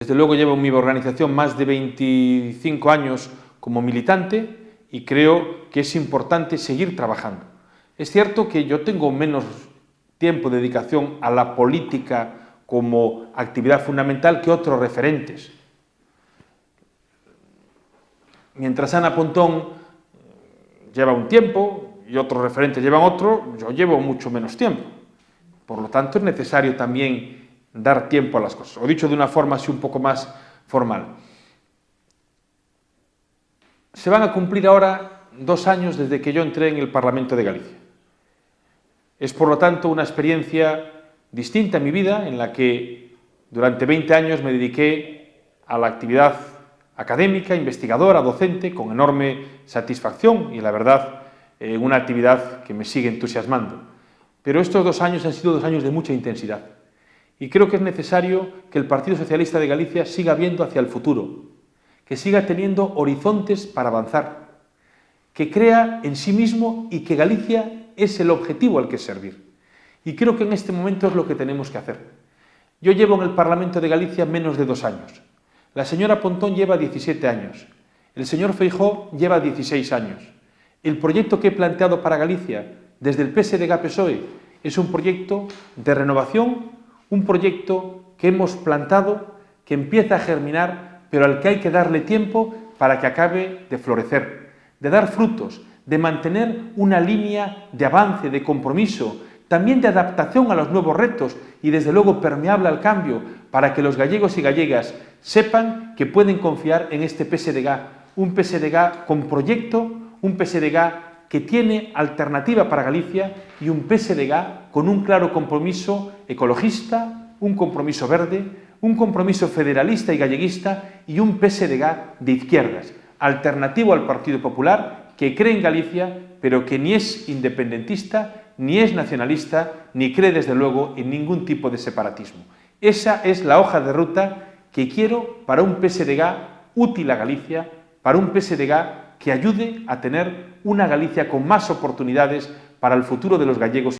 Desde luego llevo en mi organización más de 25 años como militante y creo que es importante seguir trabajando. Es cierto que yo tengo menos tiempo de dedicación a la política como actividad fundamental que otros referentes. Mientras Ana Pontón lleva un tiempo y otros referentes llevan otro, yo llevo mucho menos tiempo. Por lo tanto, es necesario también dar tiempo a las cosas. O dicho de una forma así un poco más formal. Se van a cumplir ahora 2 años desde que yo entré en el Parlamento de Galicia. Es, por lo tanto, una experiencia distinta en mi vida, en la que durante 20 años me dediqué a la actividad académica, investigadora, docente, con enorme satisfacción y, la verdad, una actividad que me sigue entusiasmando. Pero estos 2 años han sido 2 años de mucha intensidad. Y creo que es necesario que el Partido Socialista de Galicia siga viendo hacia el futuro, que siga teniendo horizontes para avanzar, que crea en sí mismo y que Galicia es el objetivo al que servir. Y creo que en este momento es lo que tenemos que hacer. Yo llevo en el Parlamento de Galicia menos de 2 años. La señora Pontón lleva 17 años. El señor Feijóo lleva 16 años. El proyecto que he planteado para Galicia desde el PSDG-PSOE es un proyecto de renovación, un proyecto que hemos plantado, que empieza a germinar, pero al que hay que darle tiempo para que acabe de florecer, de dar frutos, de mantener una línea de avance, de compromiso, también de adaptación a los nuevos retos y, desde luego, permeable al cambio, para que los gallegos y gallegas sepan que pueden confiar en este PSDG, un PSDG con proyecto, un PSDG que tiene alternativa para Galicia y un PSDG con un claro compromiso ecologista, un compromiso verde, un compromiso federalista y galleguista y un PSDG de izquierdas, alternativo al Partido Popular, que cree en Galicia, pero que ni es independentista, ni es nacionalista, ni cree, desde luego, en ningún tipo de separatismo. Esa es la hoja de ruta que quiero para un PSDG útil a Galicia, para un PSDG que ayude a tener una Galicia con más oportunidades para el futuro de los gallegos.